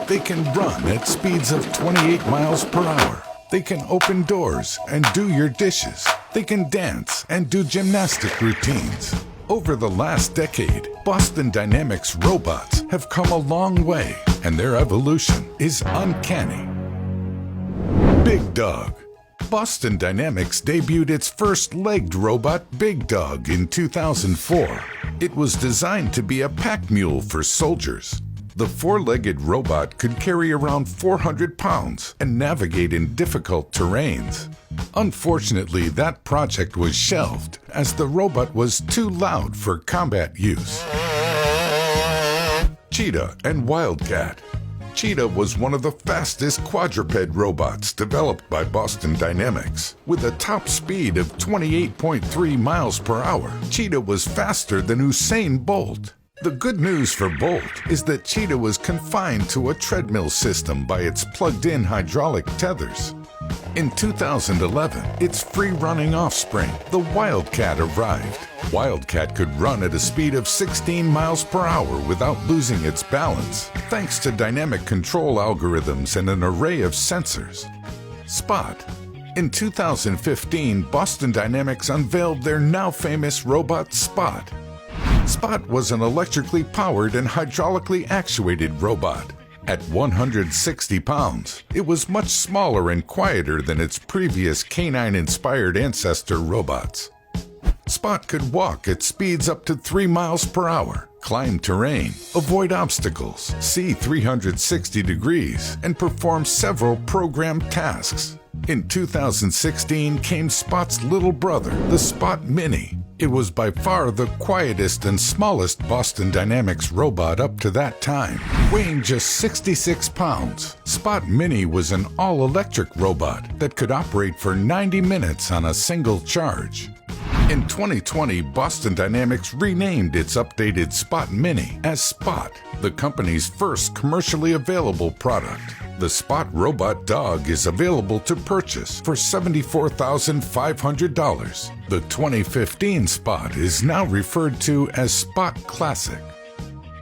They can run at speeds of 28 miles per hour. They can open doors and do your dishes. They can dance and do gymnastic routines. Over the last decade, Boston Dynamics robots have come a long way, and their evolution is uncanny. Big Dog. Boston Dynamics debuted its first legged robot, Big Dog, in 2004. It was designed to be a pack mule for soldiers. The four-legged robot could carry around 400 pounds and navigate in difficult terrains. Unfortunately, that project was shelved as the robot was too loud for combat use. Cheetah and Wildcat. Cheetah was one of the fastest quadruped robots developed by Boston Dynamics. With a top speed of 28.3 miles per hour, Cheetah was faster than Usain Bolt. The good news for Bolt is that Cheetah was confined to a treadmill system by its plugged-in hydraulic tethers. In 2011, its free-running offspring, the Wildcat, arrived. Wildcat could run at a speed of 16 miles per hour without losing its balance, thanks to dynamic control algorithms and an array of sensors. Spot. In 2015, Boston Dynamics unveiled their now famous robot Spot. Spot was an electrically powered and hydraulically actuated robot. At 160 pounds, it was much smaller and quieter than its previous canine-inspired ancestor robots. Spot could walk at speeds up to 3 miles per hour, climb terrain, avoid obstacles, see 360 degrees, and perform several programmed tasks. In 2016 came Spot's little brother, the Spot Mini. It was by far the quietest and smallest Boston Dynamics robot up to that time. Weighing just 66 pounds, Spot Mini was an all-electric robot that could operate for 90 minutes on a single charge. In 2020, Boston Dynamics renamed its updated Spot Mini as Spot, the company's first commercially available product. The Spot Robot Dog is available to purchase for $74,500. The 2015 Spot is now referred to as Spot Classic.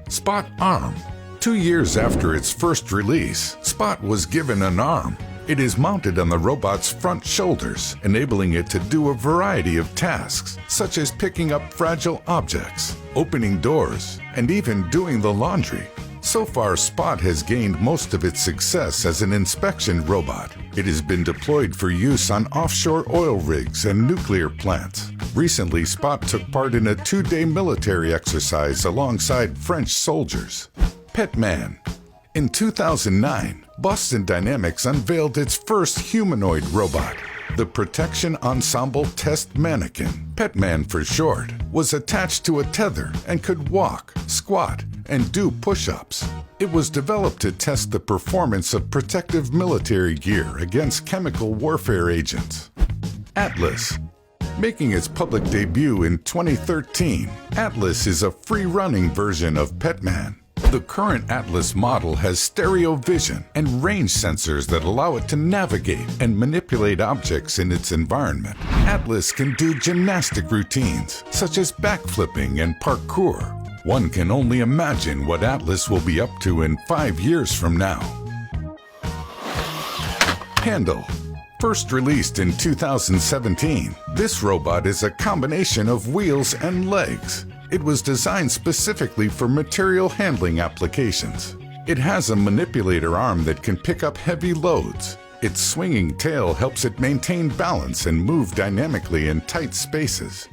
Spot Arm. 2 years after its first release, Spot was given an arm. It is mounted on the robot's front shoulders, enabling it to do a variety of tasks, such as picking up fragile objects, opening doors, and even doing the laundry. So far, Spot has gained most of its success as an inspection robot. It has been deployed for use on offshore oil rigs and nuclear plants. Recently, Spot took part in a 2-day military exercise alongside French soldiers. Petman. In 2009, Boston Dynamics unveiled its first humanoid robot. The Protection Ensemble Test Mannequin, Petman for short, was attached to a tether and could walk, squat, and do push-ups. It was developed to test the performance of protective military gear against chemical warfare agents. Atlas. Making its public debut in 2013, Atlas is a free-running version of Petman. The current Atlas model has stereo vision and range sensors that allow it to navigate and manipulate objects in its environment. Atlas can do gymnastic routines, such as backflipping and parkour. One can only imagine what Atlas will be up to in 5 years from now. Handle. First released in 2017, this robot is a combination of wheels and legs. It was designed specifically for material handling applications. It has a manipulator arm that can pick up heavy loads. Its swinging tail helps it maintain balance and move dynamically in tight spaces.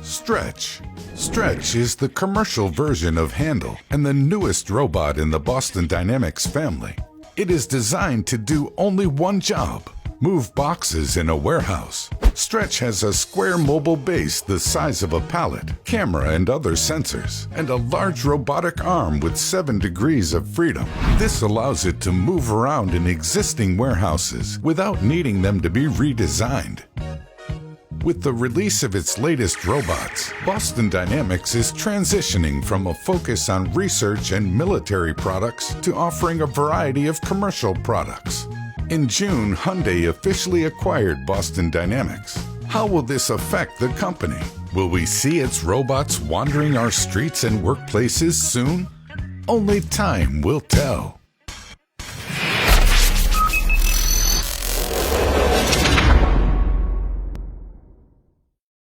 Stretch. Stretch is the commercial version of Handle and the newest robot in the Boston Dynamics family. It is designed to do only one job: move boxes in a warehouse. Stretch has a square mobile base the size of a pallet, camera and other sensors, and a large robotic arm with 7 degrees of freedom. This allows it to move around in existing warehouses without needing them to be redesigned. With the release of its latest robots, Boston Dynamics is transitioning from a focus on research and military products to offering a variety of commercial products. In June, Hyundai officially acquired Boston Dynamics. How will this affect the company? Will we see its robots wandering our streets and workplaces soon? Only time will tell.